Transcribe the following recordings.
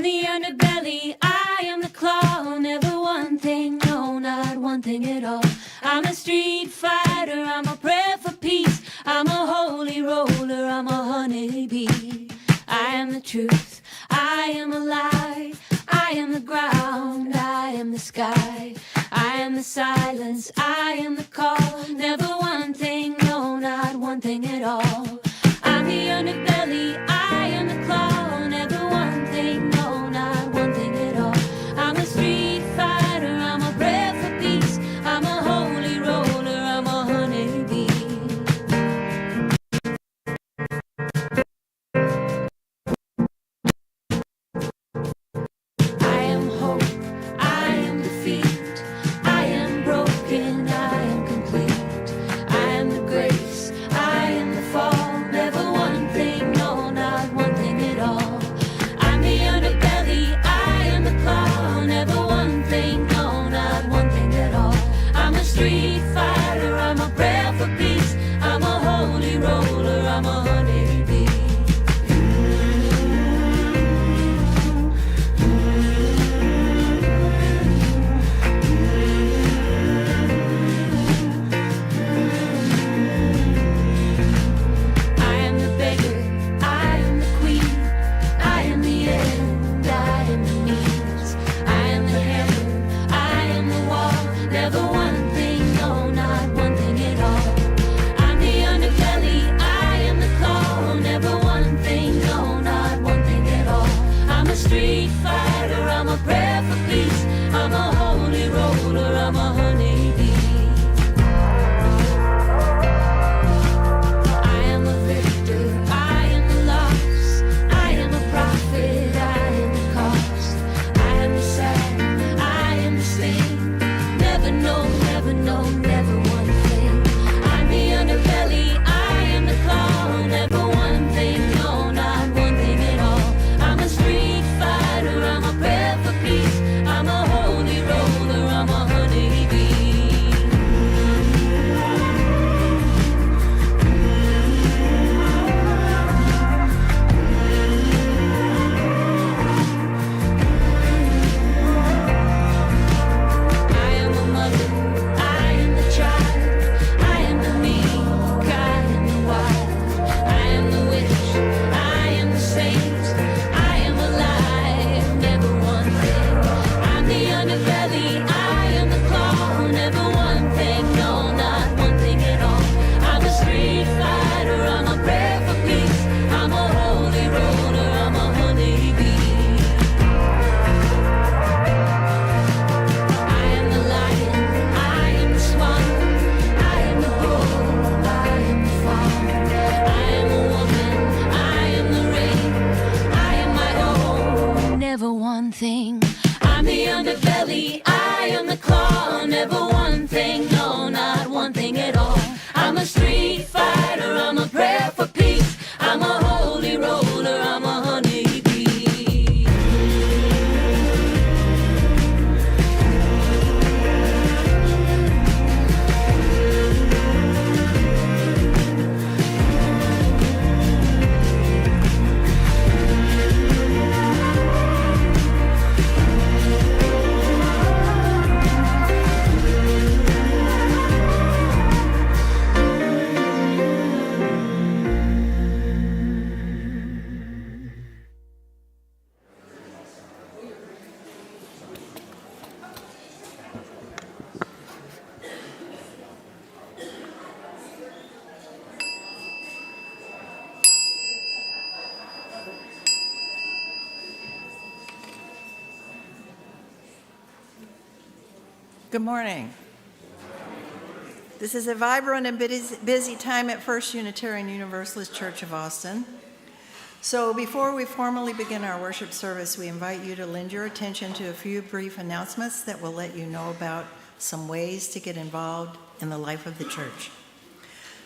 I'm the underbelly, I am the claw. Never one thing, no, not one thing at all. I'm a street fighter, I'm a prayer for peace. I'm a holy roller, I'm a honeybee. I am the truth, I am a lie. I am the ground, I am the sky. I am the silence, I am the call. Never one thing, no, not one thing at all. I'm the underbelly, I am the claw. Never one thing, no, not one thing at all. I'm a street fighter, I'm a prayer for peace. I'm a holy roller, I'm a honeybee. I am hope, I am defeat. I am broken, I am complete. I am the grace, I am the fall. Never one thing, no, not one thing at all. I'm the underbelly, I am the claw. Never one thing, no, not one thing at all. I'm a street fighter, I'm a prayer for peace. I'm a holy roller, I'm a honeybee. I am the beggar, I am the queen. I am the end, I am the means. I am the hammer, I am the wall. Never one thing, no, not one thing at all. I'm the underbelly, I am the claw. Never one thing, no, not one thing at all. I'm a street fighter, I'm a prayer for peace. I'm a holy roller, I'm a honeybee. I am a victor, I am the loss. I am a prophet, I am the cost. I am the sad, I am the sting. Never know, never one thing. I'm the underbelly, I am the claw. Never one thing, no, not one thing at all. I'm a street fighter, I'm a prayer for peace. I'm a holy roller, I'm a honeybee. I am a mother, I am the child. I am the meek, I am the wild. I am the witch, I am the saint. I am alive, never one thing. I'm the underbelly, I am the claw. Never one thing, no, not one thing at all. I'm a street fighter, I'm a prayer for peace. I'm a holy roller, I'm a honeybee. I am the lion, I am the swan. I am the bull, I am the fawn. I am a woman, I am the rain. I am my own, never one thing. I'm the underbelly, I am the claw. Never one thing, no, not one thing at all. I'm a street fighter, I'm a prayer for peace. I'm a holy roller, I'm a honeybee. Good morning. This is a vibrant and busy time at First Unitarian Universalist Church of Austin. So before we formally begin our worship service, we invite you to lend your attention to a few brief announcements that will let you know about some ways to get involved in the life of the church.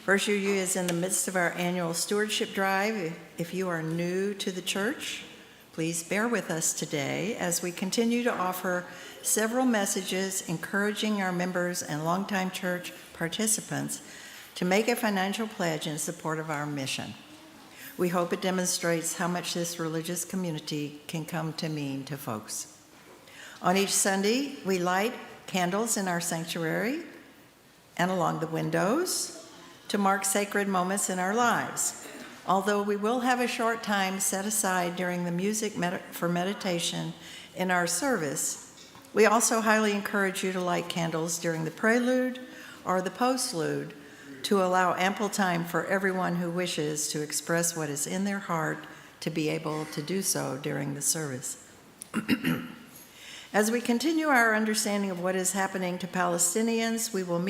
First UU is in the midst of our annual stewardship drive. If you are new to the church, please bear with us today as we continue to offer several messages encouraging our members and longtime church participants to make a financial pledge in support of our mission. We hope it demonstrates how much this religious community can come to mean to folks. On each Sunday, we light candles in our sanctuary and along the windows to mark sacred moments in our lives. Although we will have a short time set aside during the music for meditation in our service, we also highly encourage you to light candles during the prelude or the postlude to allow ample time for everyone who wishes to express what is in their heart to be able to do so during the service. As we continue our understanding of what is happening to Palestinians, we will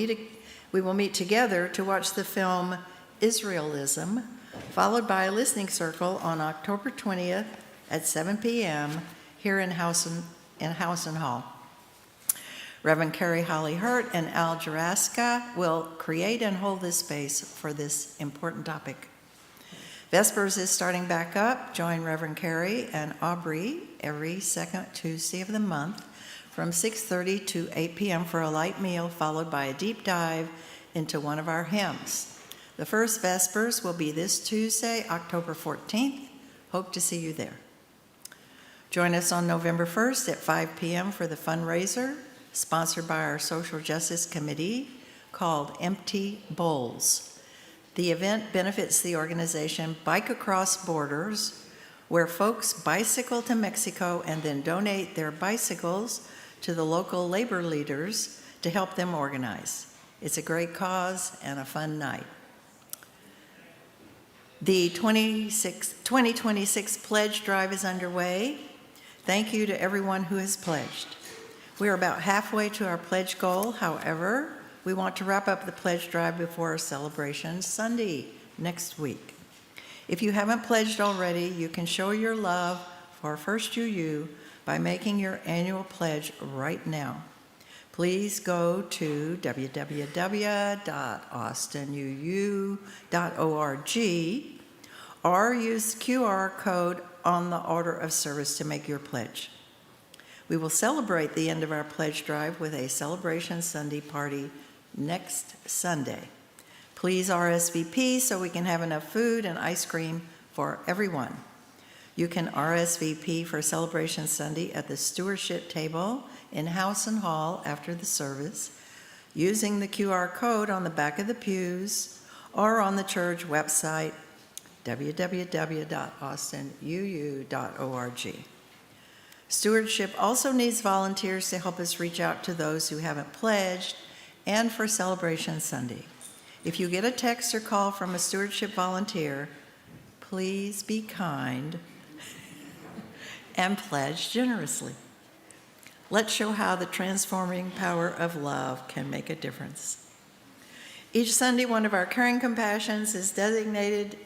meet together to watch the film Israelism, followed by a listening circle on October 20th at 7 p.m. here in Housen Hall. Reverend Carrie Holly Hurt and Al Jaraska will create and hold this space for this important topic. Vespers is starting back up. Join Reverend Carrie and Aubrey every second Tuesday of the month from 6:30 to 8 p.m. for a light meal, followed by a deep dive into one of our hymns. The first Vespers will be this Tuesday, October 14th. Hope to see you there. Join us on November 1st at 5 p.m. for the fundraiser sponsored by our Social Justice Committee called Empty Bowls. The event benefits the organization Bike Across Borders, where folks bicycle to Mexico and then donate their bicycles to the local labor leaders to help them organize. It's a great cause and a fun night. The 2026 pledge drive is underway. Thank you to everyone who has pledged. We are about halfway to our pledge goal. However, we want to wrap up the pledge drive before our celebration Sunday next week. If you haven't pledged already, you can show your love for First UU by making your annual pledge right now. Please go to www.austinuu.org or use QR code on the order of service to make your pledge. We will celebrate the end of our pledge drive with a Celebration Sunday party next Sunday. Please RSVP so we can have enough food and ice cream for everyone. You can RSVP for Celebration Sunday at the stewardship table in Housen Hall after the service, using the QR code on the back of the pews or on the church website, www.austinuu.org. Stewardship also needs volunteers to help us reach out to those who haven't pledged and for Celebration Sunday. If you get a text or call from a stewardship volunteer, please be kind and pledge generously. Let's show how the transforming power of love can make a difference. Each Sunday, one of our caring compassions is designated.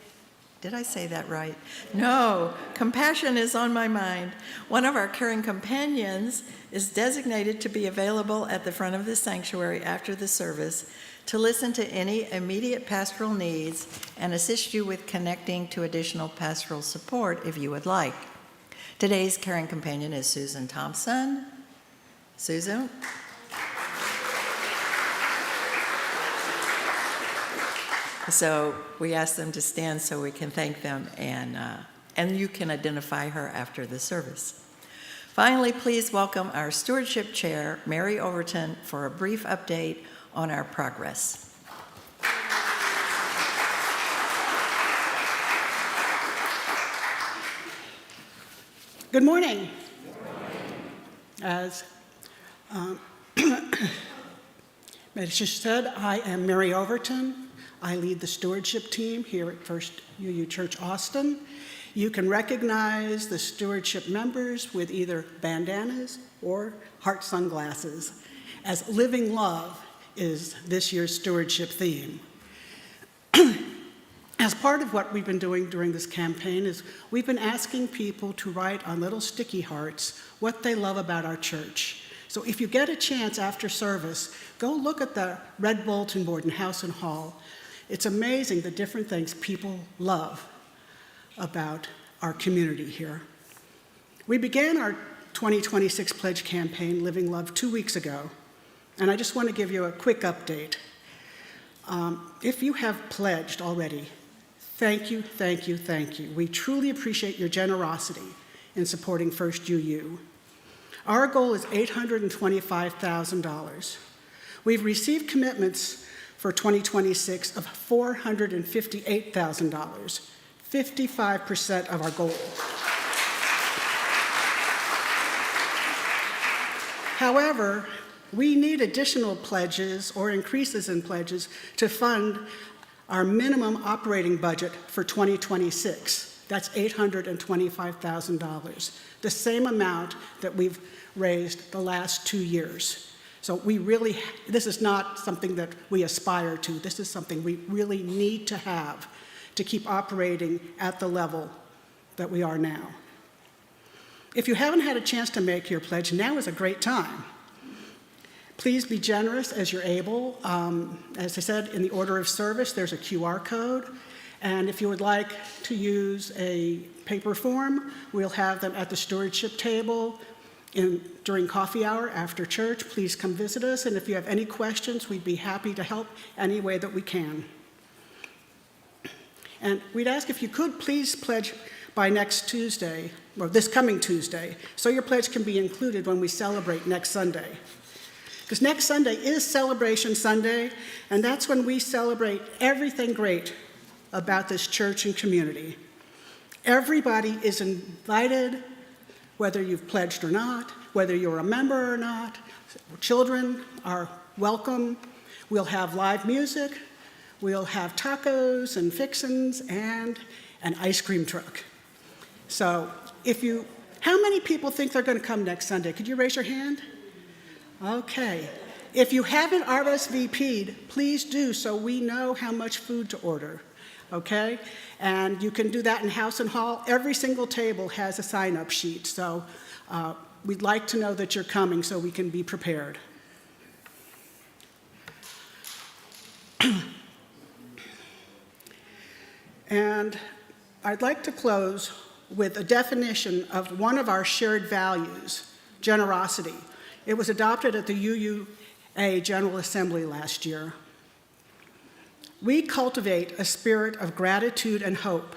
Did I say that right? No, compassion is on my mind. One of our caring companions is designated to be available at the front of the sanctuary after the service to listen to any immediate pastoral needs and assist you with connecting to additional pastoral support if you would like. Today's caring companion is Susan Thompson. Susan? So we ask them to stand so we can thank them, and you can identify her after the service. Finally, please welcome our stewardship chair, Mary Overton, for a brief update on our progress. Good morning. As Medisha said, I am Mary Overton. I lead the stewardship team here at First UU Church Austin. You can recognize the stewardship members with either bandanas or heart sunglasses, as living love is this year's stewardship theme. As part of what we've been doing during this campaign is we've been asking people to write on little sticky hearts what they love about our church. So if you get a chance after service, go look at the red bulletin board in Housen Hall. It's amazing the different things people love about our community here. We began our 2026 Pledge campaign, Living Love, 2 weeks ago, and I just want to give you a quick update. If you have pledged already, Thank you, thank you, thank you. We truly appreciate your generosity in supporting First UU. Our goal is $825,000. We've received commitments for 2026 of $458,000, 55% of our goal. However, we need additional pledges or increases in pledges to fund our minimum operating budget for 2026. That's $825,000, the same amount that we've raised the last 2 years. So this is not something that we aspire to. This is something we really need to have to keep operating at the level that we are now. If you haven't had a chance to make your pledge, now is a great time. Please be generous as you're able. As I said, in the order of service, there's a QR code. And if you would like to use a paper form, we'll have them at the stewardship table during coffee hour after church. Please come visit us. And if you have any questions, we'd be happy to help any way that we can. And we'd ask if you could please pledge by next Tuesday, or this coming Tuesday, so your pledge can be included when we celebrate next Sunday. Because next Sunday is Celebration Sunday, and that's when we celebrate everything great about this church and community. Everybody is invited, whether you've pledged or not, whether you're a member or not. Children are welcome. We'll have live music. We'll have tacos and fixins and an ice cream truck. So how many people think they're going to come next Sunday? Could you raise your hand? Okay. If you haven't RSVP'd, please do so we know how much food to order, okay? And you can do that in House and Hall. Every single table has a sign-up sheet, so we'd like to know that you're coming so we can be prepared. And I'd like to close with a definition of one of our shared values, generosity. It was adopted at the UUA General Assembly last year. We cultivate a spirit of gratitude and hope.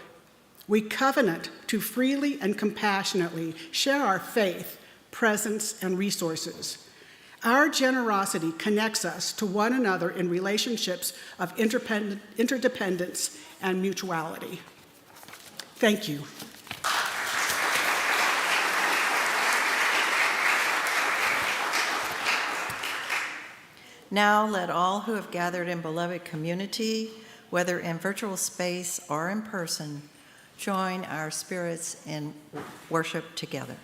We covenant to freely and compassionately share our faith, presence, and resources. Our generosity connects us to one another in relationships of interdependence and mutuality. Thank you. Now let all who have gathered in beloved community, whether in virtual space or in person, join our spirits in worship together.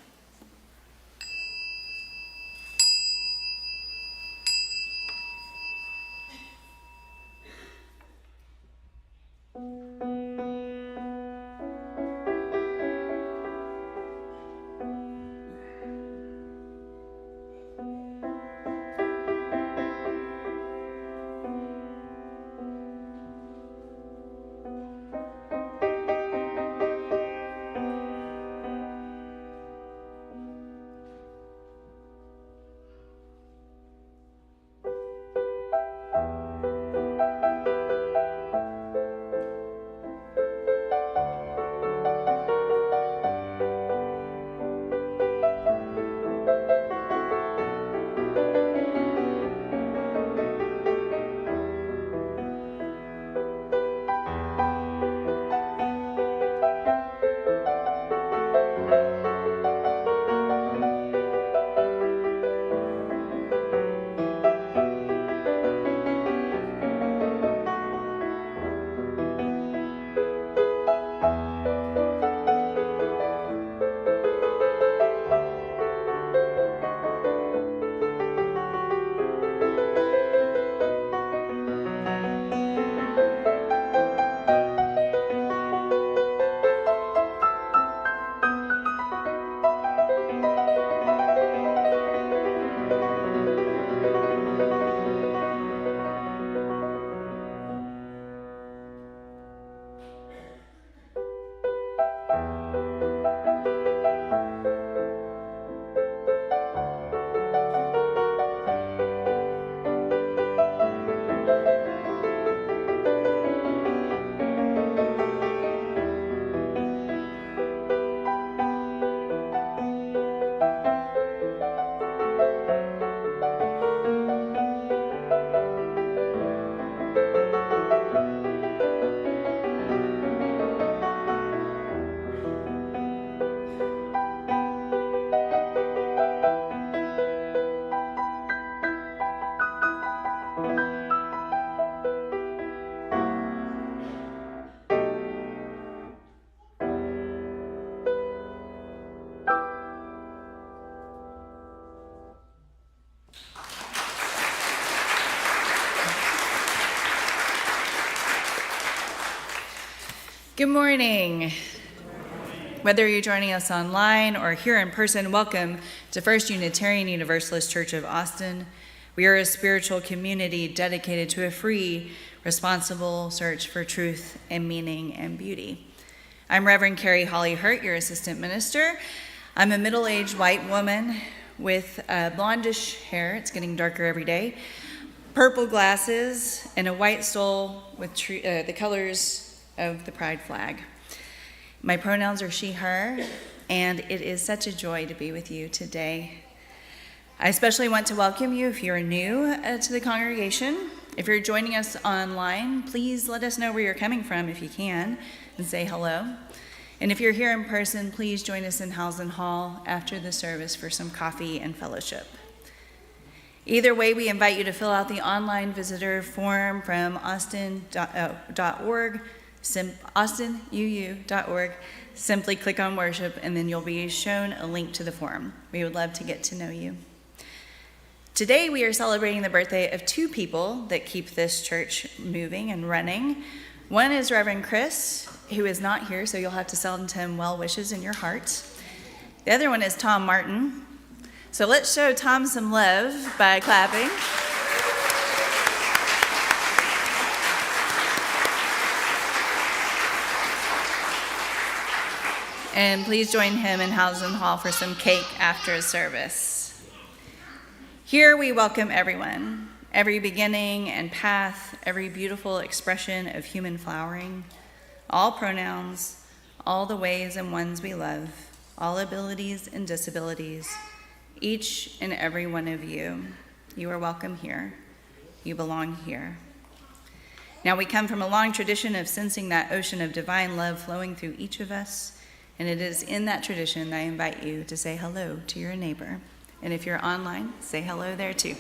Good morning. Whether you're joining us online or here in person, welcome to First Unitarian Universalist Church of Austin. We are a spiritual community dedicated to a free, responsible search for truth and meaning and beauty. I'm Reverend Carrie Holly Hurt, your assistant minister. I'm a middle-aged white woman with blondish hair. It's getting darker every day. Purple glasses and a white stole with the colors of the pride flag. My pronouns are she, her, and it is such a joy to be with you today. I especially want to welcome you if you're new to the congregation. If you're joining us online, please let us know where you're coming from if you can, and say hello. And if you're here in person, please join us in Housen Hall after the service for some coffee and fellowship. Either way, we invite you to fill out the online visitor form from austin.org. austinuu.org. Simply click on worship and then you'll be shown a link to the form. We would love to get to know you. Today we are celebrating the birthday of two people that keep this church moving and running. One is Reverend Chris, who is not here, so you'll have to send him well wishes in your hearts. The other one is Tom Martin. So let's show Tom some love by clapping. And please join him in Housen Hall for some cake after his service. Here we welcome everyone, every beginning and path, every beautiful expression of human flowering, all pronouns, all the ways and ones we love, all abilities and disabilities, each and every one of you. You are welcome here. You belong here. Now we come from a long tradition of sensing that ocean of divine love flowing through each of us. And it is in that tradition that I invite you to say hello to your neighbor. And if you're online, say hello there too.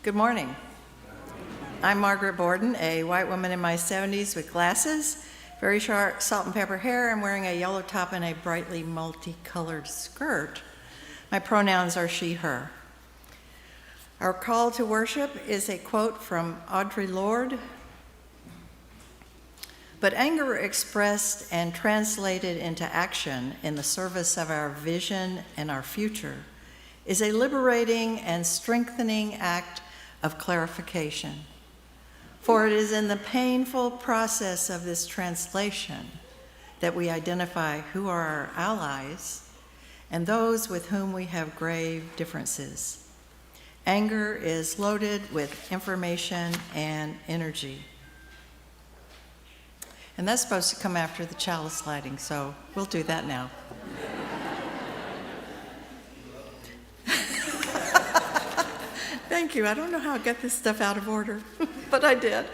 Good morning. I'm Margaret Borden, a white woman in my 70s with glasses, very short salt and pepper hair. I'm wearing a yellow top and a brightly multicolored skirt. My pronouns are she, her. Our call to worship is a quote from Audre Lorde. But anger expressed and translated into action in the service of our vision and our future is a liberating and strengthening act of clarification. For it is in the painful process of this translation that we identify who are our allies and those with whom we have grave differences. Anger is loaded with information and energy. And that's supposed to come after the chalice lighting, so we'll do that now. Thank you. I don't know how I got this stuff out of order, but I did.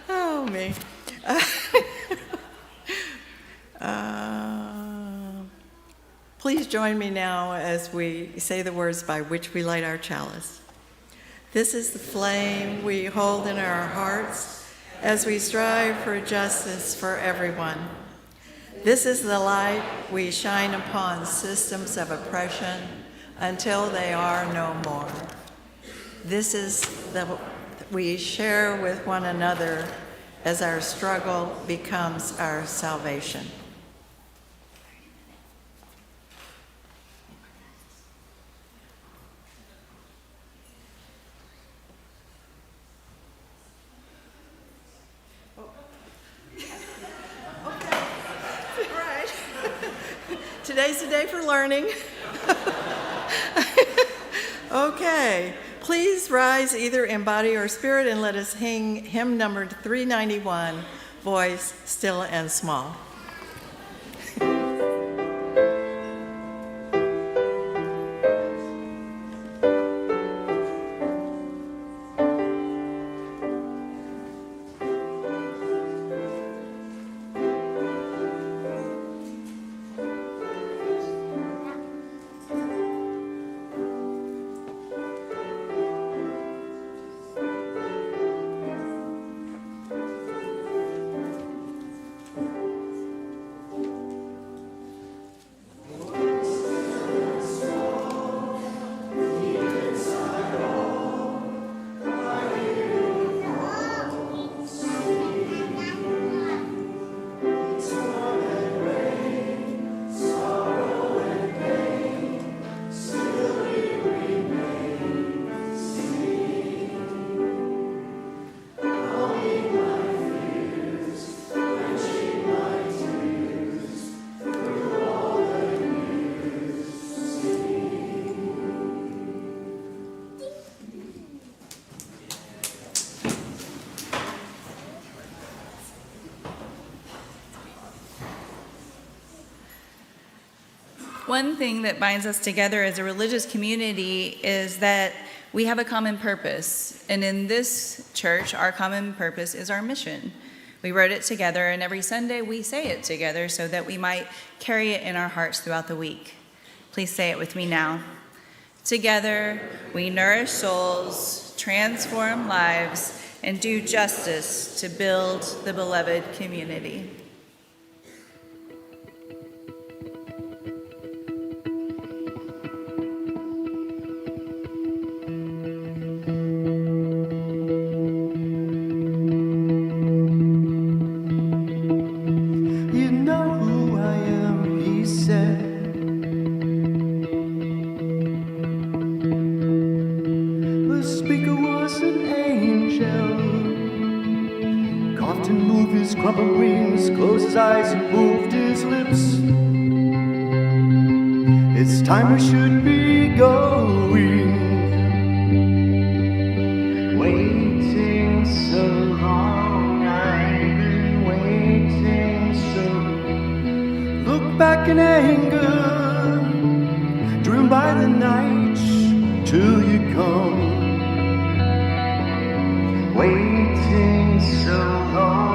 Oh, me. Please join me now as we say the words by which we light our chalice. This is the flame we hold in our hearts as we strive for justice for everyone. This is the light we shine upon systems of oppression until they are no more. This is the we share with one another as our struggle becomes our salvation. Today's the day for learning. Okay, please rise either in body or spirit and let us sing hymn number 391, Voice Still and Small. One thing that binds us together as a religious community is that we have a common purpose. And in this church, our common purpose is our mission. We wrote it together, and every Sunday we say it together so that we might carry it in our hearts throughout the week. Please say it with me now. Together, we nourish souls, transform lives, and do justice to build the beloved community. Crumpled wings, closed his eyes and moved his lips. It's time we should be going. Waiting so long, I've been waiting so. Look back in anger, driven by the night till you come. Waiting so long.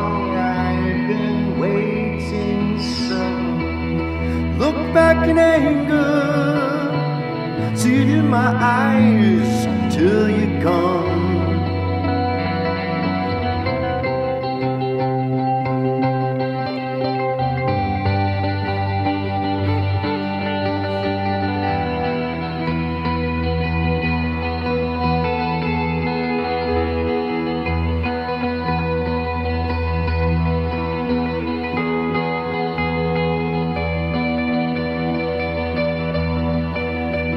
Look back in anger, see it in my eyes till you come.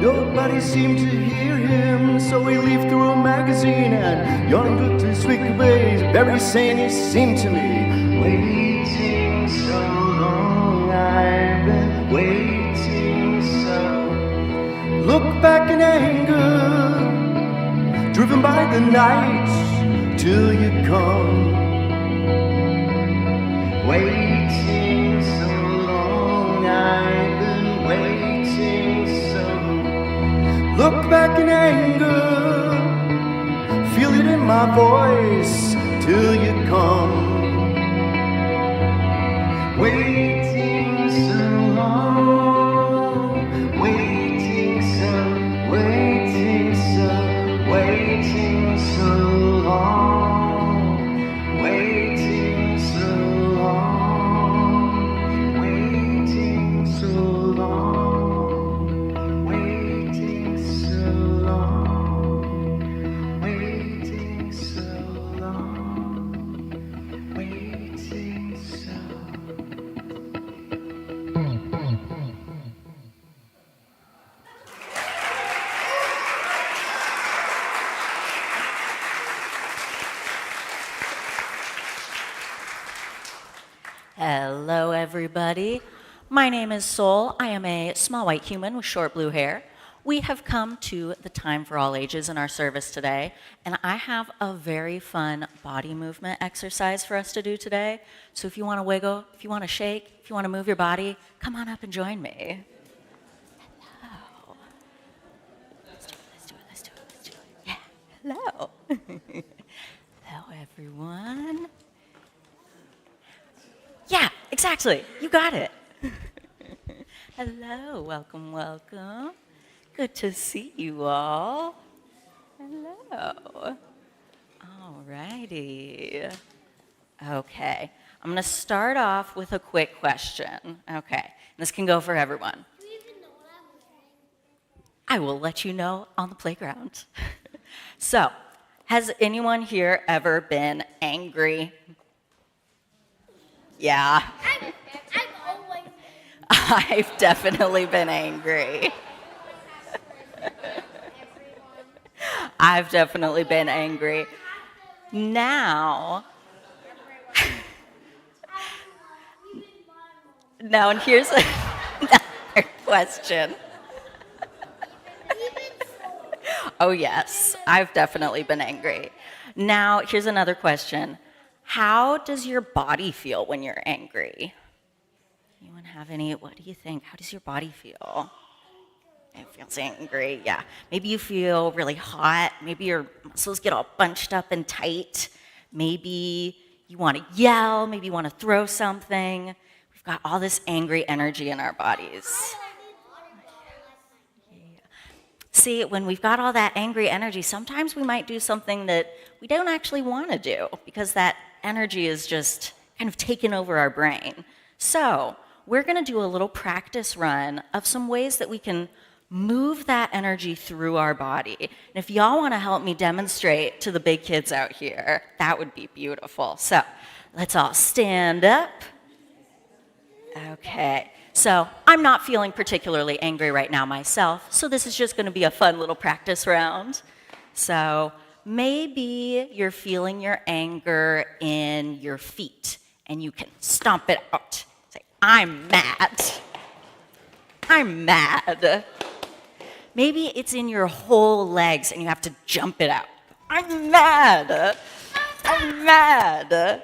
Nobody seemed to hear him, so he leafed through a magazine and yawned looked his weak ways. Very sane he seemed to me. Waiting so long, I've been waiting so. Look back in anger, driven by the night till you come. Waiting so long, I've been waiting so. Look back in anger, feel it in my voice till you come. Waiting so long, waiting so, waiting so, waiting so long, waiting. everybody. My name is Sol. I am a small white human with short blue hair. We have come to the time for all ages in our service today, and I have a very fun body movement exercise for us to do today. So if you want to wiggle, if you want to shake, if you want to move your body, come on up and join me. Hello. Let's do it. Yeah, hello. Hello, everyone. Yeah, exactly. You got it. Hello, welcome. Good to see you all. Hello. All righty. Okay, I'm going to start off with a quick question. Okay, this can go for everyone. Do you even know what I'm wearing? I will let you know on the playground. So, has anyone here ever been angry? Yeah. I'm always I've definitely been angry. I've definitely been angry. Now, and here's another question. Oh, yes, I've definitely been angry. Now, here's another question. How does your body feel when you're angry? Anyone have any? What do you think? How does your body feel? It feels angry, yeah. Maybe you feel really hot. Maybe your muscles get all bunched up and tight. Maybe you want to yell. Maybe you want to throw something. We've got all this angry energy in our bodies. See, when we've got all that angry energy, sometimes we might do something that we don't actually want to do because that energy is just kind of taken over our brain. So we're going to do a little practice run of some ways that we can move that energy through our body. And if y'all want to help me demonstrate to the big kids out here, that would be beautiful. So let's all stand up. Okay. So I'm not feeling particularly angry right now myself, so this is just going to be a fun little practice round. So maybe you're feeling your anger in your feet, and you can stomp it out. Say, I'm mad. I'm mad. Maybe it's in your whole legs, and you have to jump it out. I'm mad. I'm mad.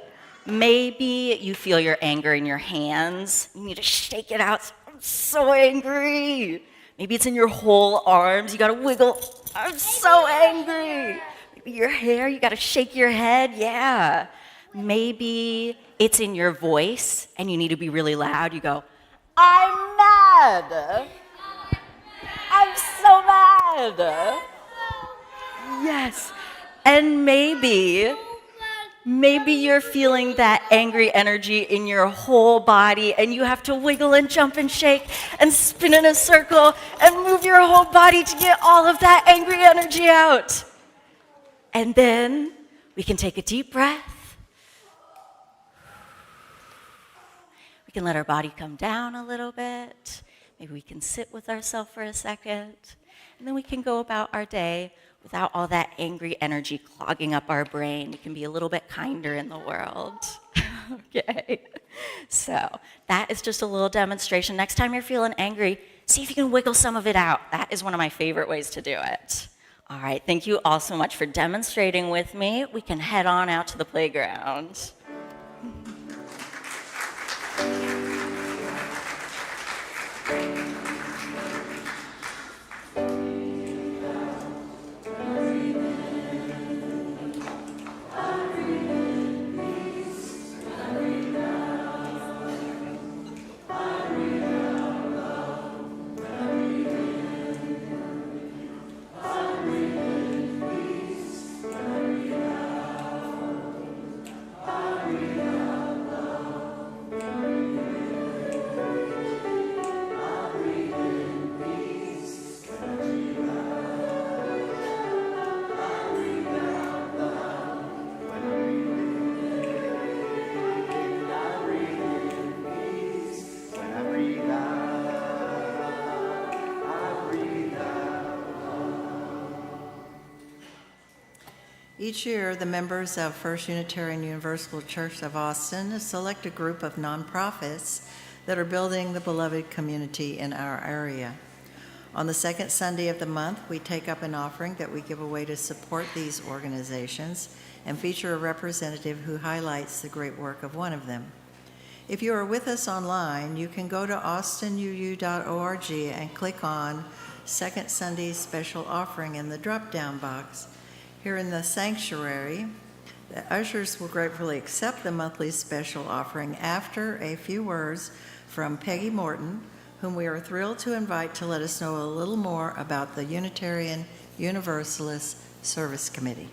Maybe you feel your anger in your hands. You need to shake it out. I'm so angry. Maybe it's in your whole arms. You got to wiggle. I'm so angry. Maybe your hair. You got to shake your head. Yeah. Maybe it's in your voice and you need to be really loud. You go, I'm mad. I'm so mad. Yes. And maybe you're feeling that angry energy in your whole body and you have to wiggle and jump and shake and spin in a circle and move your whole body to get all of that angry energy out. And then we can take a deep breath. We can let our body come down a little bit. Maybe we can sit with ourselves for a second. And then we can go about our day without all that angry energy clogging up our brain. We can be a little bit kinder in the world. Okay. So that is just a little demonstration. Next time you're feeling angry, see if you can wiggle some of it out. That is one of my favorite ways to do it. All right, thank you all so much for demonstrating with me. We can head on out to the playground. Each year, the members of First Unitarian Universalist Church of Austin select a group of nonprofits that are building the beloved community in our area. On the second Sunday of the month, we take up an offering that we give away to support these organizations and feature a representative who highlights the great work of one of them. If you are with us online, you can go to austinuu.org and click on Second Sunday Special Offering in the drop-down box. Here in the sanctuary, the ushers will gratefully accept the monthly special offering after a few words from Peggy Morton, whom we are thrilled to invite to let us know a little more about the Unitarian Universalist Service Committee.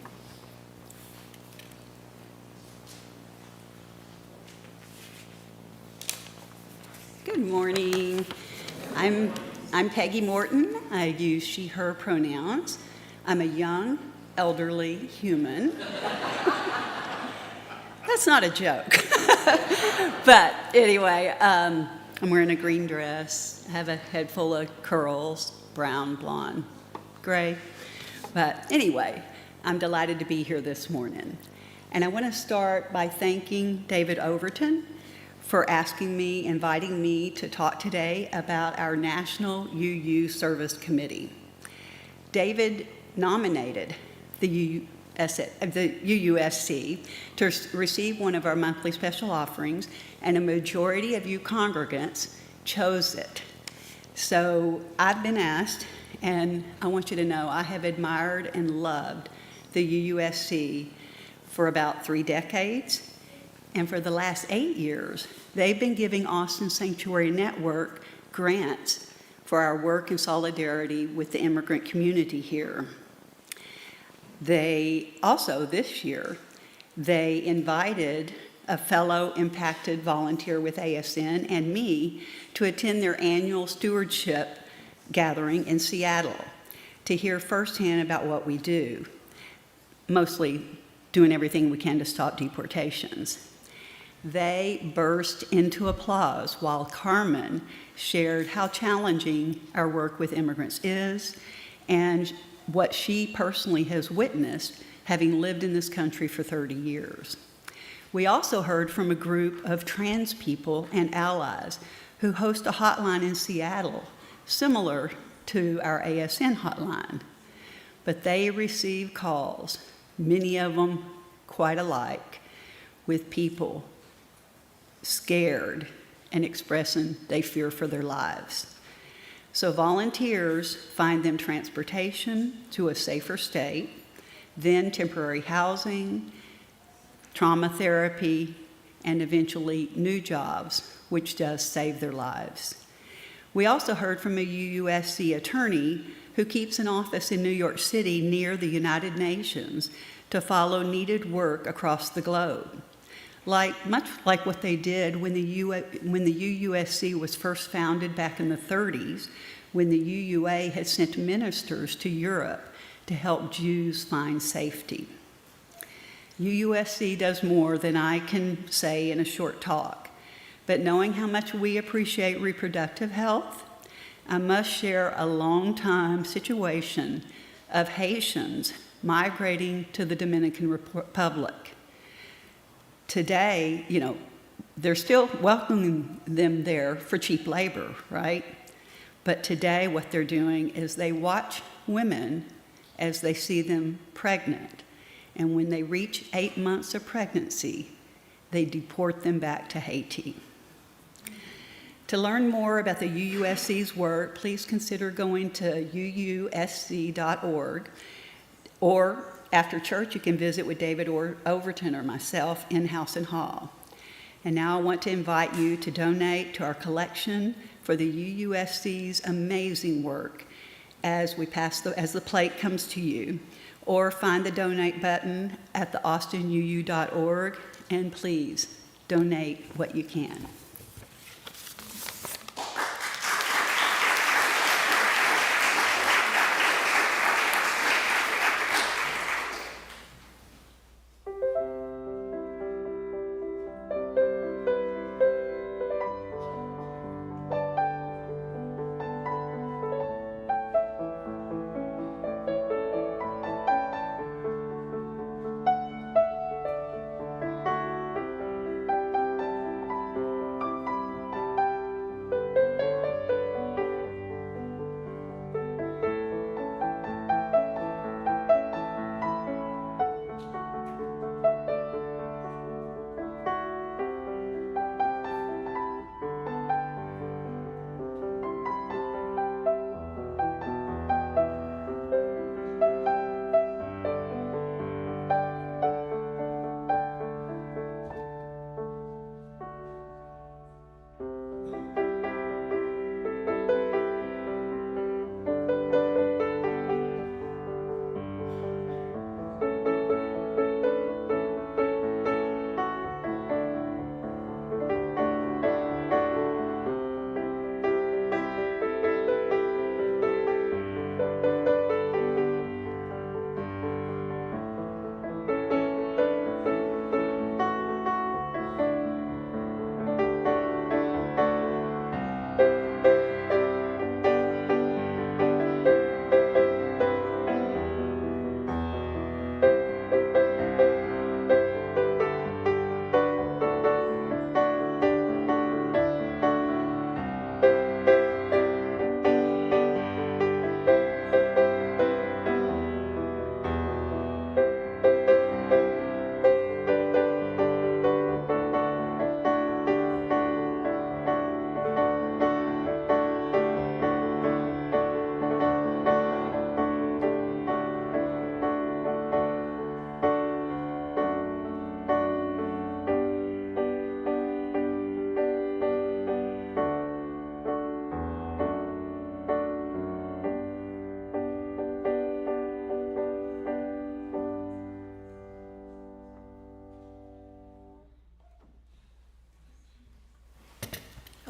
Good morning. I'm Peggy Morton. I use she, her pronouns. I'm a young, elderly human. That's not a joke. But anyway, I'm wearing a green dress. I have a head full of curls, brown, blonde, gray. But anyway, I'm delighted to be here this morning. And I want to start by thanking David Overton for inviting me to talk today about our National UU Service Committee. David nominated the UUSC to receive one of our monthly special offerings, and a majority of you congregants chose it. So I've been asked, and I want you to know I have admired and loved the UUSC for about 3 decades. And for the last 8 years, they've been giving Austin Sanctuary Network grants for our work in solidarity with the immigrant community here. They also, this year, they invited a fellow impacted volunteer with ASN and me to attend their annual stewardship gathering in Seattle to hear firsthand about what we do, mostly doing everything we can to stop deportations. They burst into applause while Carmen shared how challenging our work with immigrants is and what she personally has witnessed, having lived in this country for 30 years. We also heard from a group of trans people and allies who host a hotline in Seattle, similar to our ASN hotline. But they receive calls, many of them quite alike, with people scared and expressing they fear for their lives. So volunteers find them transportation to a safer state, then temporary housing, trauma therapy, and eventually new jobs, which does save their lives. We also heard from a UUSC attorney who keeps an office in New York City near the United Nations to follow needed work across the globe. Much like what they did when the UUSC was first founded back in the 30s, when the UUA had sent ministers to Europe to help Jews find safety. UUSC does more than I can say in a short talk, but knowing how much we appreciate reproductive health, I must share a long-time situation of Haitians migrating to the Dominican Republic. Today, they're still welcoming them there for cheap labor, right? But today what they're doing is they watch women as they see them pregnant. And when they reach 8 months of pregnancy, they deport them back to Haiti. To learn more about the UUSC's work, please consider going to uusc.org, or after church, you can visit with David Overton or myself in House and Hall. And now I want to invite you to donate to our collection for the UUSC's amazing work as the plate comes to you, or find the donate button at the austinuu.org, and please donate what you can.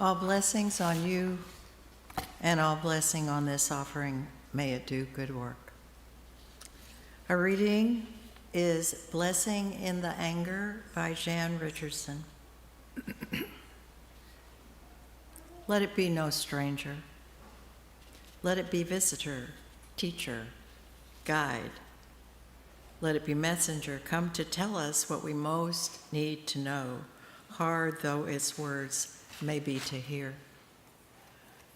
All blessings on you and all blessing on this offering. May it do good work. Our reading is Blessing in the Anger by Jan Richardson. Let it be no stranger. Let it be visitor, teacher, guide. Let it be messenger, come to tell us what we most need to know, hard though its words may be to hear.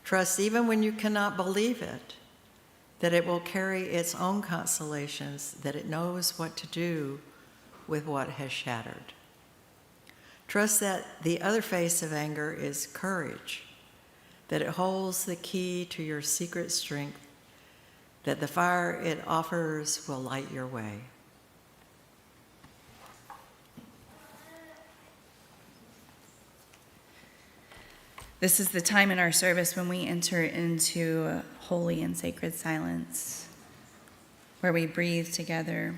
Trust even when you cannot believe it, that it will carry its own consolations, that it knows what to do with what has shattered. Trust that the other face of anger is courage, that it holds the key to your secret strength, that the fire it offers will light your way. This is the time in our service when we enter into holy and sacred silence, where we breathe together.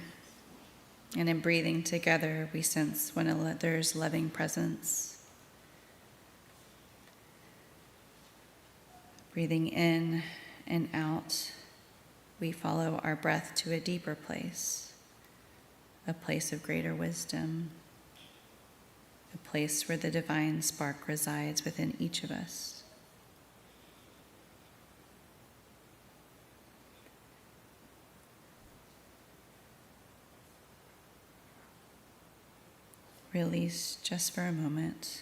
And in breathing together, we sense one another's loving presence. Breathing in and out, we follow our breath to a deeper place, a place of greater wisdom, a place where the divine spark resides within each of us. Release just for a moment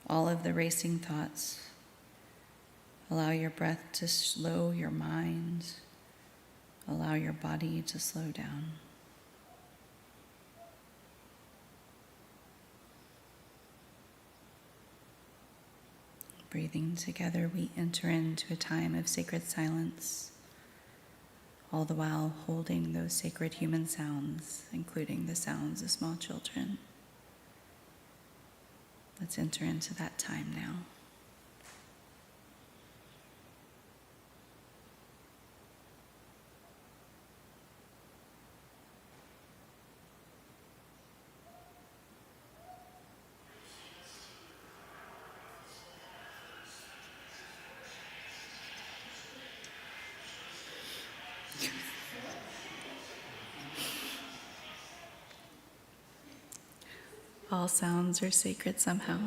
all of the racing thoughts. Allow your breath to slow your mind. Allow your body to slow down. Breathing together, we enter into a time of sacred silence, all the while holding those sacred human sounds, including the sounds of small children. Let's enter into that time now. All sounds are sacred somehow.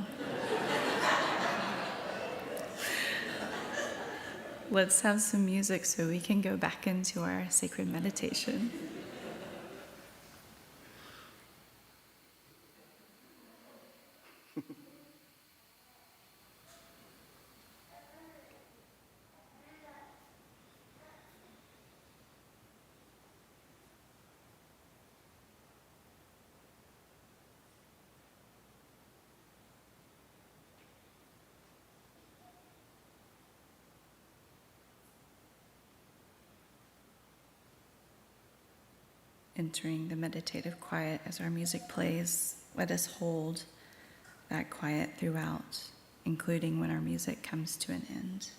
Let's have some music so we can go back into our sacred meditation. Entering the meditative quiet as our music plays, let us hold that quiet throughout, including when our music comes to an end.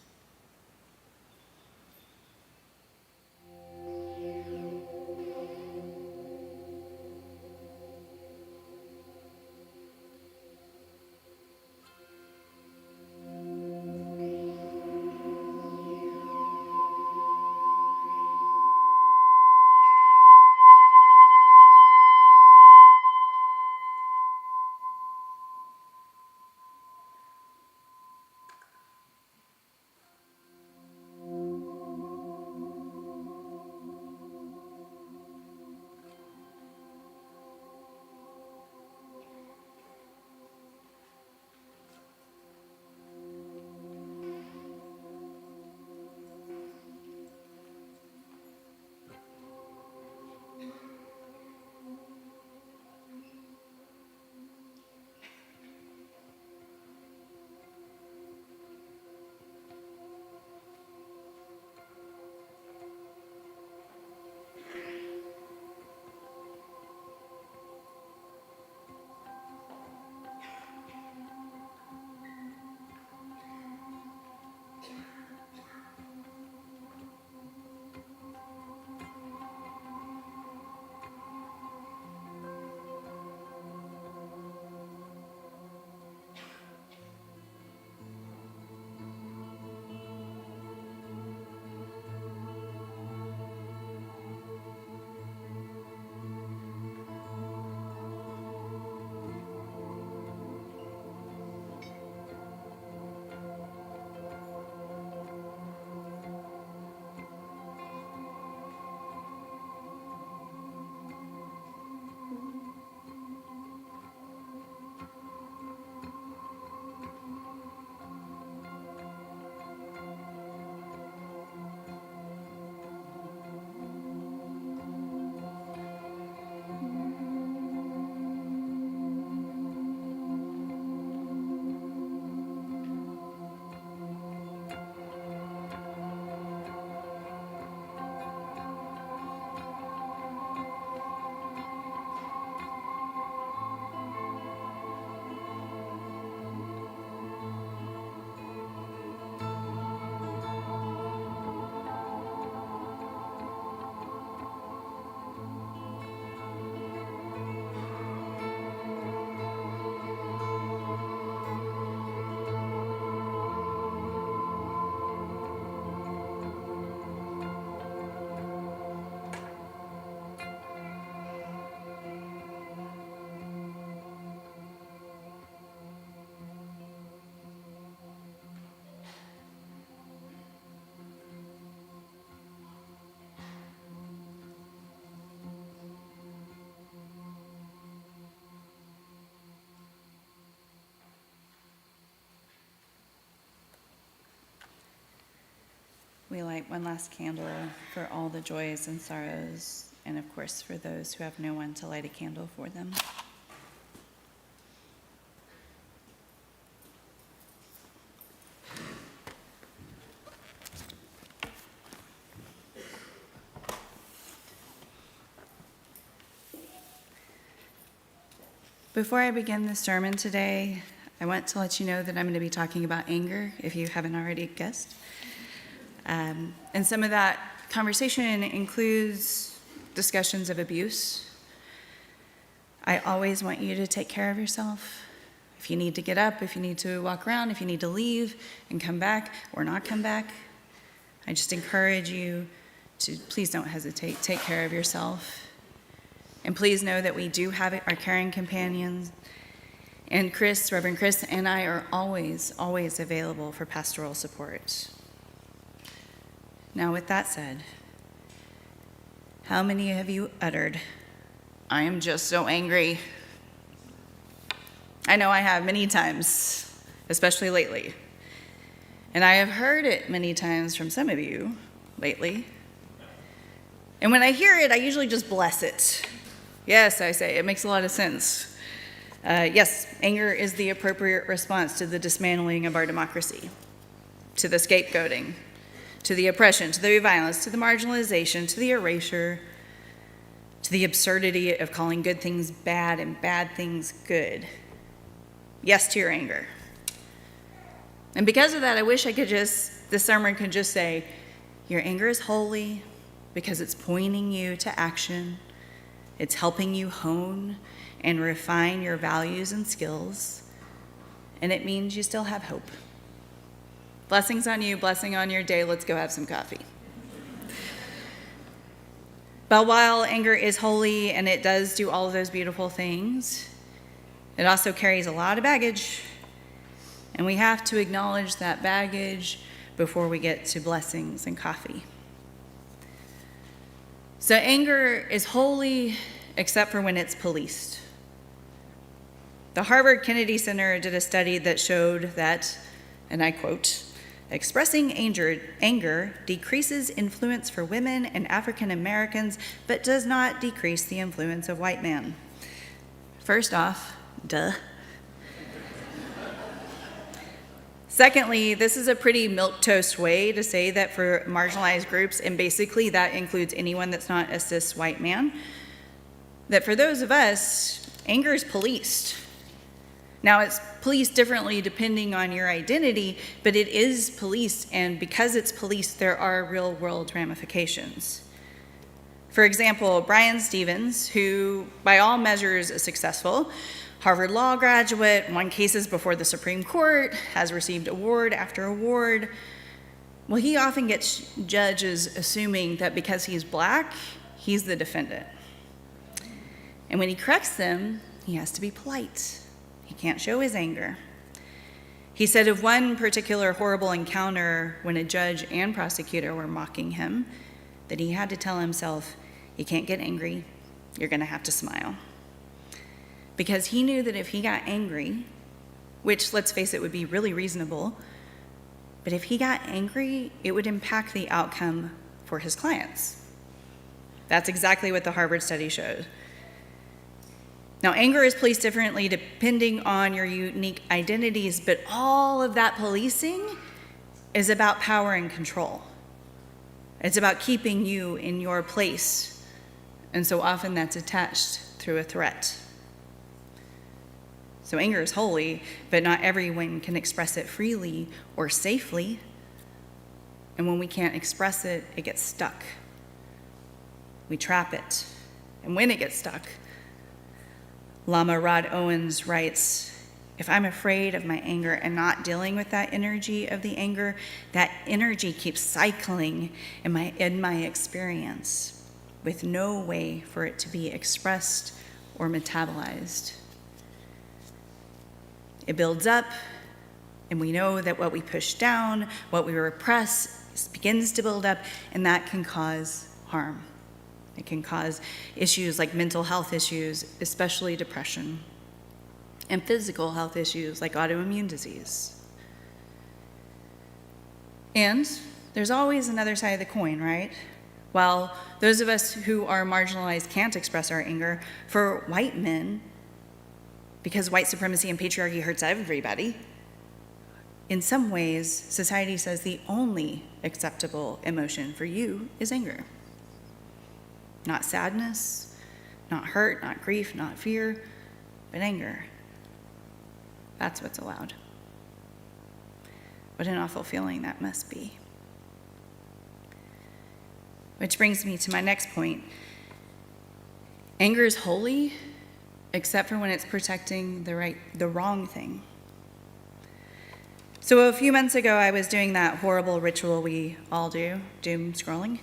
We light one last candle for all the joys and sorrows, and of course for those who have no one to light a candle for them. Before I begin the sermon today, I want to let you know that I'm going to be talking about anger, if you haven't already guessed. And some of that conversation includes discussions of abuse. I always want you to take care of yourself. If you need to get up, if you need to walk around, if you need to leave and come back or not come back, I just encourage you to please don't hesitate. Take care of yourself. And please know that we do have our caring companions. And Chris, Reverend Chris, and I are always, always available for pastoral support. Now, with that said, how many have you uttered, "I am just so angry"? I know I have many times, especially lately. And I have heard it many times from some of you lately. And when I hear it, I usually just bless it. Yes, I say, it makes a lot of sense. Yes, anger is the appropriate response to the dismantling of our democracy, to the scapegoating, to the oppression, to the violence, to the marginalization, to the erasure, to the absurdity of calling good things bad and bad things good. Yes to your anger. And because of that, I wish this sermon could just say, your anger is holy because it's pointing you to action. It's helping you hone and refine your values and skills, and it means you still have hope. Blessings on you, blessing on your day. Let's go have some coffee. But while anger is holy and it does do all of those beautiful things, it also carries a lot of baggage, and we have to acknowledge that baggage before we get to blessings and coffee. So anger is holy except for when it's policed. The Harvard Kennedy Center did a study that showed that, and I quote, expressing anger decreases influence for women and African Americans, but does not decrease the influence of white men. First off, duh. Secondly, this is a pretty milquetoast way to say that for marginalized groups, and basically that includes anyone that's not a cis white man, that for those of us, anger is policed. Now, it's policed differently depending on your identity, but it is policed, and because it's policed, there are real-world ramifications. For example, Brian Stevens, who by all measures is successful, Harvard Law graduate, won cases before the Supreme Court, has received award after award. Well, he often gets judges assuming that because he's black, he's the defendant. And when he corrects them, he has to be polite. He can't show his anger. He said of one particular horrible encounter when a judge and prosecutor were mocking him, that he had to tell himself, you can't get angry, you're gonna have to smile. Because he knew that if he got angry, which, let's face it, would be really reasonable, but if he got angry, it would impact the outcome for his clients. That's exactly what the Harvard study showed. Now, anger is policed differently depending on your unique identities, but all of that policing is about power and control. It's about keeping you in your place, and so often that's attached through a threat. So anger is holy, but not everyone can express it freely or safely. And when we can't express it, it gets stuck. We trap it. And when it gets stuck, Lama Rod Owens writes, if I'm afraid of my anger and not dealing with that energy of the anger, that energy keeps cycling in my experience with no way for it to be expressed or metabolized. It builds up, and we know that what we push down, what we repress, begins to build up, and that can cause harm. It can cause issues like mental health issues, especially depression, and physical health issues like autoimmune disease. And there's always another side of the coin, right? While those of us who are marginalized can't express our anger, for white men, because white supremacy and patriarchy hurts everybody, in some ways, society says the only acceptable emotion for you is anger. Not sadness, not hurt, not grief, not fear, but anger. That's what's allowed. What an awful feeling that must be. Which brings me to my next point. Anger is holy, except for when it's protecting the wrong thing. So a few months ago, I was doing that horrible ritual we all do, doom scrolling,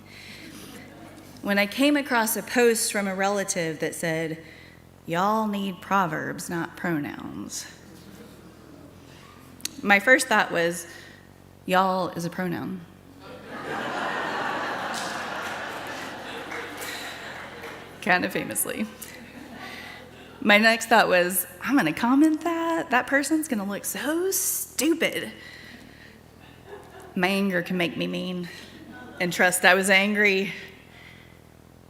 when I came across a post from a relative that said, "Y'all need proverbs, not pronouns." My first thought was, y'all is a pronoun. Kind of famously. My next thought was, I'm gonna comment that. That person's gonna look so stupid. My anger can make me mean, and trust I was angry.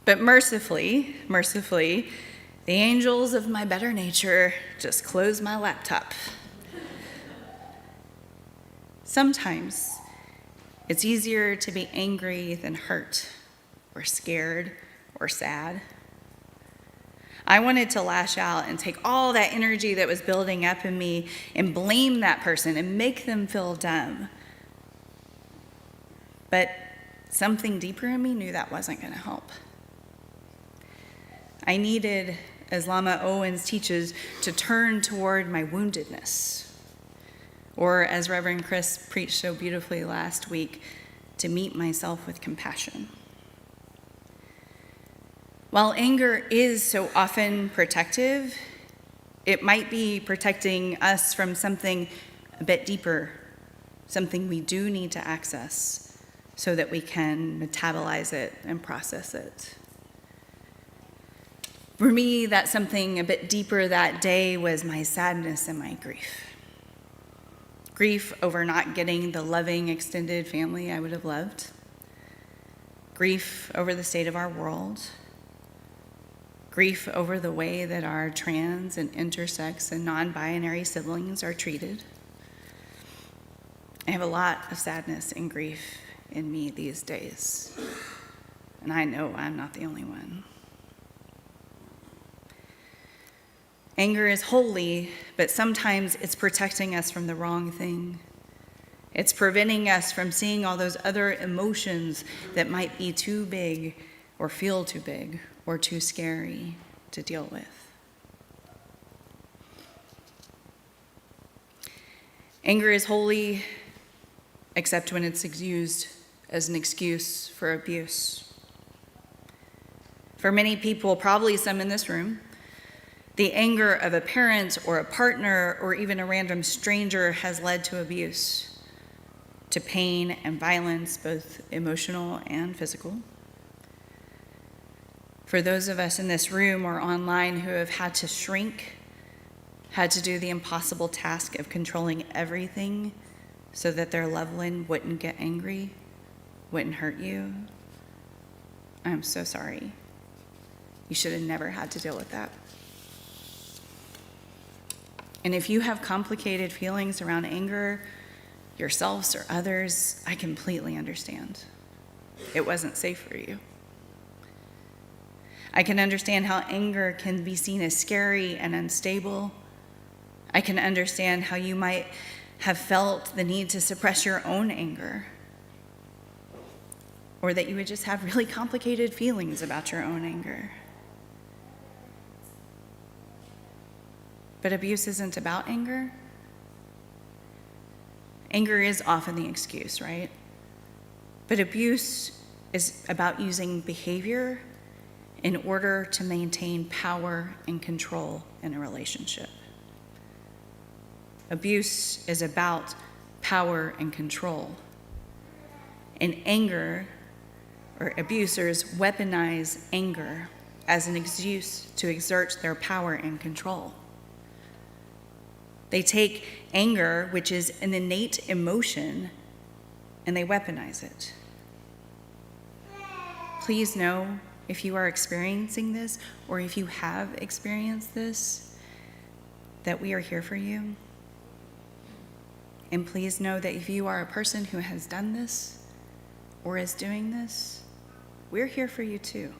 But mercifully, the angels of my better nature just closed my laptop. Sometimes it's easier to be angry than hurt, or scared, or sad. I wanted to lash out and take all that energy that was building up in me and blame that person and make them feel dumb. But something deeper in me knew that wasn't going to help. I needed, as Lama Owens teaches, to turn toward my woundedness. Or, as Reverend Chris preached so beautifully last week, to meet myself with compassion. While anger is so often protective, it might be protecting us from something a bit deeper, something we do need to access so that we can metabolize it and process it. For me, that something a bit deeper that day was my sadness and my grief. Grief over not getting the loving extended family I would have loved. Grief over the state of our world. Grief over the way that our trans and intersex and non-binary siblings are treated. I have a lot of sadness and grief in me these days, and I know I'm not the only one. Anger is holy, but sometimes it's protecting us from the wrong thing. It's preventing us from seeing all those other emotions that might be too big or feel too big or too scary to deal with. Anger is holy, except when it's used as an excuse for abuse. For many people, probably some in this room, the anger of a parent or a partner or even a random stranger has led to abuse, to pain and violence, both emotional and physical. For those of us in this room or online who have had to shrink, had to do the impossible task of controlling everything so that their loved one wouldn't get angry, wouldn't hurt you, I'm so sorry. You should have never had to deal with that. And if you have complicated feelings around anger, yourselves or others, I completely understand. It wasn't safe for you. I can understand how anger can be seen as scary and unstable. I can understand how you might have felt the need to suppress your own anger, or that you would just have really complicated feelings about your own anger. But abuse isn't about anger. Anger is often the excuse, right? But abuse is about using behavior in order to maintain power and control in a relationship. Abuse is about power and control. And anger, or abusers, weaponize anger as an excuse to exert their power and control. They take anger, which is an innate emotion, and they weaponize it. Please know if you are experiencing this or if you have experienced this, that we are here for you. And please know that if you are a person who has done this or is doing this, we're here for you too.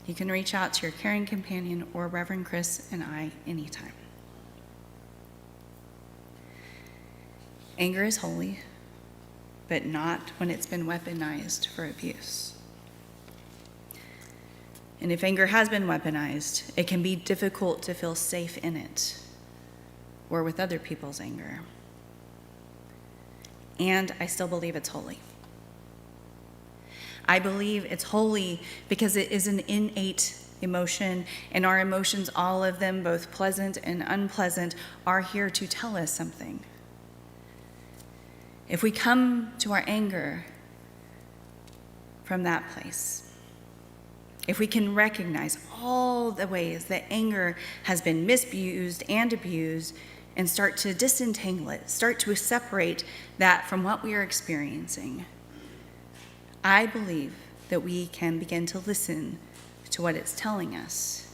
You can reach out to your caring companion or Reverend Chris and I anytime. Anger is holy, but not when it's been weaponized for abuse. And if anger has been weaponized, it can be difficult to feel safe in it or with other people's anger. And I still believe it's holy. I believe it's holy because it is an innate emotion, and our emotions, all of them, both pleasant and unpleasant, are here to tell us something. If we come to our anger from that place, if we can recognize all the ways that anger has been misused and abused and start to disentangle it, start to separate that from what we are experiencing, I believe that we can begin to listen to what it's telling us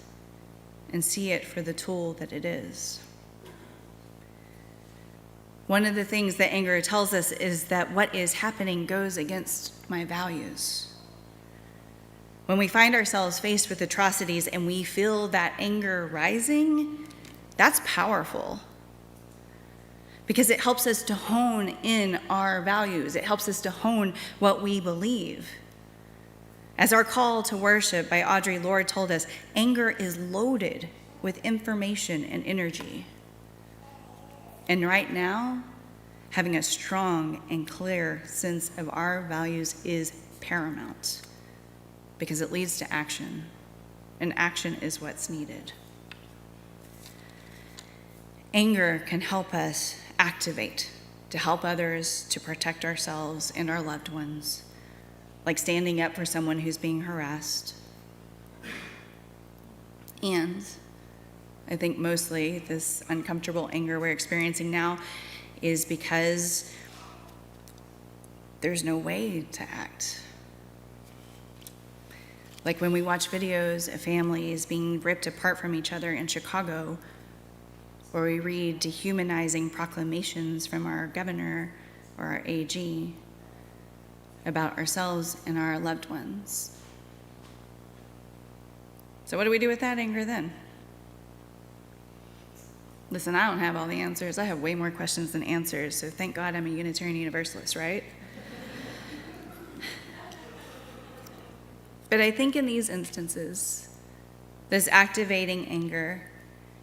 and see it for the tool that it is. One of the things that anger tells us is that what is happening goes against my values. When we find ourselves faced with atrocities and we feel that anger rising, that's powerful. Because it helps us to hone in our values. It helps us to hone what we believe. As our call to worship by Audre Lorde told us, anger is loaded with information and energy. And right now, having a strong and clear sense of our values is paramount because it leads to action, and action is what's needed. Anger can help us activate to help others, to protect ourselves and our loved ones, like standing up for someone who's being harassed. And I think mostly this uncomfortable anger we're experiencing now is because there's no way to act. Like when we watch videos of families being ripped apart from each other in Chicago, or we read dehumanizing proclamations from our governor or our AG about ourselves and our loved ones. So what do we do with that anger then? Listen, I don't have all the answers. I have way more questions than answers, so thank God I'm a Unitarian Universalist, right? But I think in these instances, this activating anger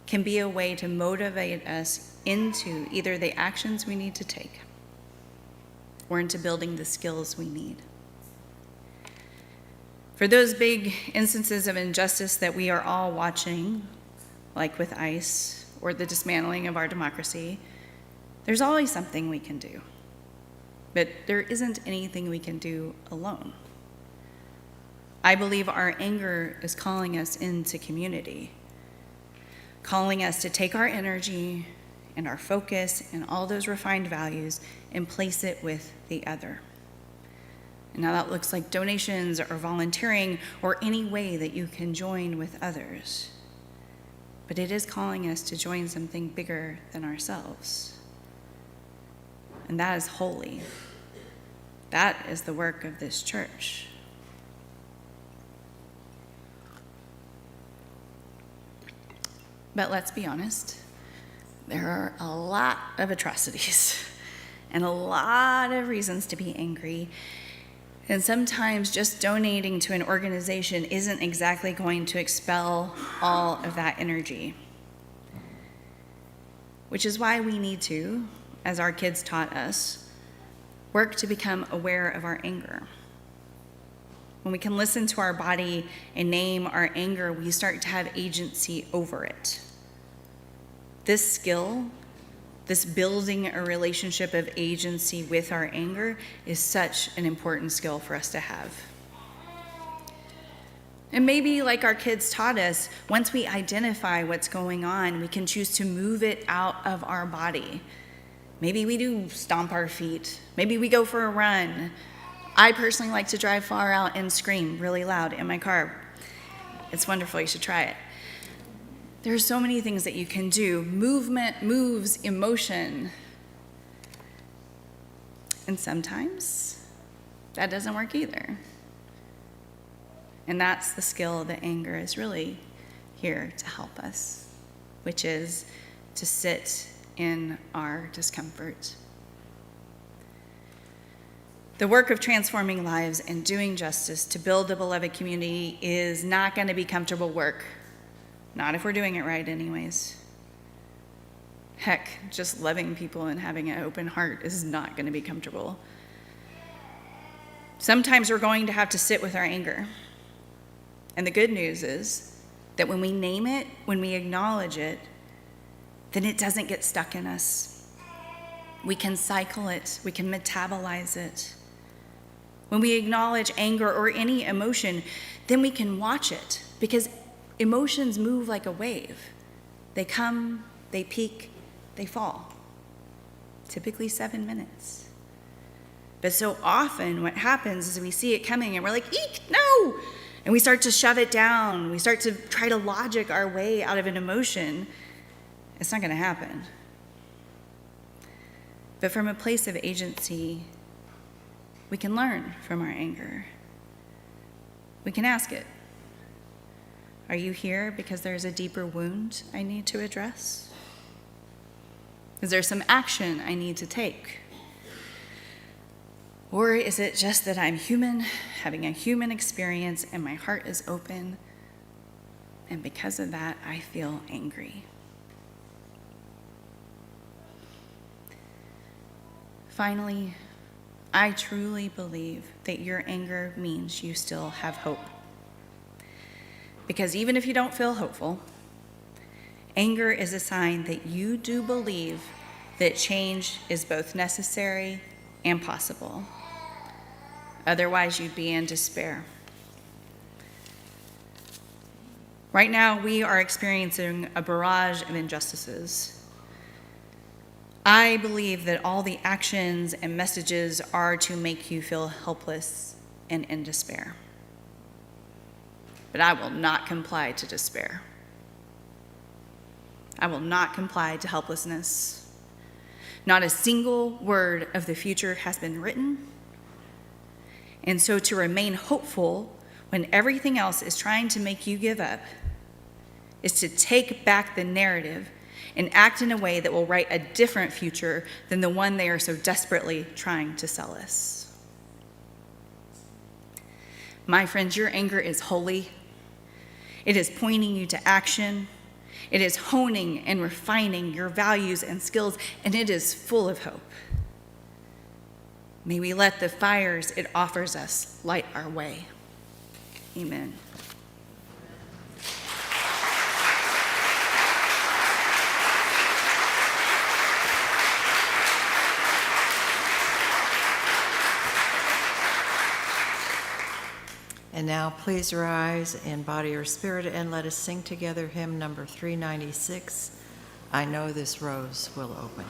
can be a way to motivate us into either the actions we need to take or into building the skills we need. For those big instances of injustice that we are all watching, like with ICE or the dismantling of our democracy, there's always something we can do. But there isn't anything we can do alone. I believe our anger is calling us into community, calling us to take our energy and our focus and all those refined values and place it with the other. And now that looks like donations or volunteering or any way that you can join with others. But it is calling us to join something bigger than ourselves. And that is holy. That is the work of this church. But let's be honest, there are a lot of atrocities and a lot of reasons to be angry. And sometimes just donating to an organization isn't exactly going to expel all of that energy. Which is why we need to, as our kids taught us, work to become aware of our anger. When we can listen to our body and name our anger, we start to have agency over it. This skill, this building a relationship of agency with our anger, is such an important skill for us to have. And maybe, like our kids taught us, once we identify what's going on, we can choose to move it out of our body. Maybe we do stomp our feet. Maybe we go for a run. I personally like to drive far out and scream really loud in my car. It's wonderful, you should try it. There are so many things that you can do. Movement moves emotion. And sometimes that doesn't work either. And that's the skill that anger is really here to help us, which is to sit in our discomfort. The work of transforming lives and doing justice to build a beloved community is not going to be comfortable work. Not if we're doing it right anyways. Heck, just loving people and having an open heart is not going to be comfortable. Sometimes we're going to have to sit with our anger. And the good news is that when we name it, when we acknowledge it, then it doesn't get stuck in us. We can cycle it, we can metabolize it. When we acknowledge anger or any emotion, then we can watch it, because emotions move like a wave. They come, they peak, they fall. Typically 7 minutes. But so often what happens is we see it coming and we're like, eek, no! And we start to shove it down. We start to try to logic our way out of an emotion. It's not going to happen. But from a place of agency, we can learn from our anger. We can ask it, are you here because there's a deeper wound I need to address? Is there some action I need to take? Or is it just that I'm human, having a human experience, and my heart is open, and because of that, I feel angry? Finally, I truly believe that your anger means you still have hope. Because even if you don't feel hopeful, anger is a sign that you do believe that change is both necessary and possible. Otherwise, you'd be in despair. Right now, we are experiencing a barrage of injustices. I believe that all the actions and messages are to make you feel helpless and in despair. But I will not comply to despair. I will not comply to helplessness. Not a single word of the future has been written. And so to remain hopeful when everything else is trying to make you give up is to take back the narrative and act in a way that will write a different future than the one they are so desperately trying to sell us. My friends, your anger is holy. It is pointing you to action. It is honing and refining your values and skills, and it is full of hope. May we let the fires it offers us light our way. Amen. And now please rise in body or spirit and let us sing together hymn number 396, I Know This Rose Will Open.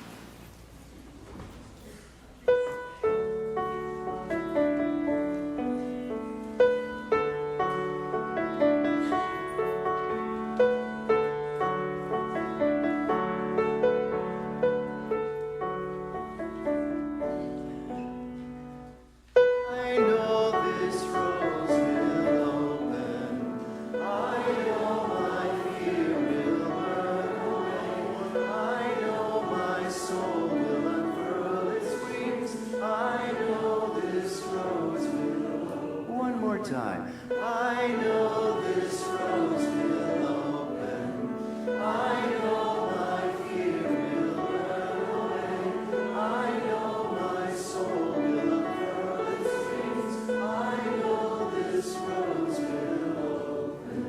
I know this rose will open. I know my fear will burn away. I know my soul will unfurl its wings. I know this rose will open. One more time. I know this rose will open. I know my fear will burn away. I know my soul will unfurl its wings. I know this rose will open.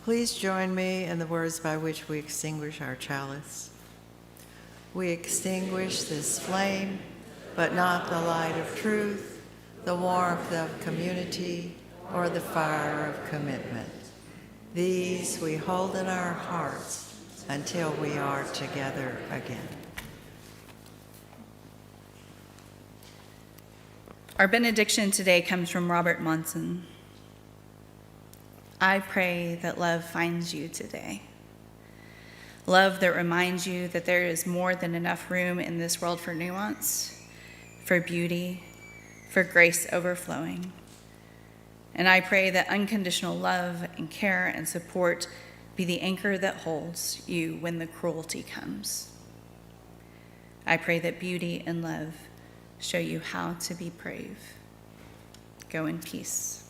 Please join me in the words by which we extinguish our chalice. We extinguish this flame, but not the light of truth, the warmth of community, or the fire of commitment. These we hold in our hearts until we are together again. Our benediction today comes from Robert Monson. I pray that love finds you today. Love that reminds you that there is more than enough room in this world for nuance, for beauty, for grace overflowing. And I pray that unconditional love and care and support be the anchor that holds you when the cruelty comes. I pray that beauty and love show you how to be brave. Go in peace.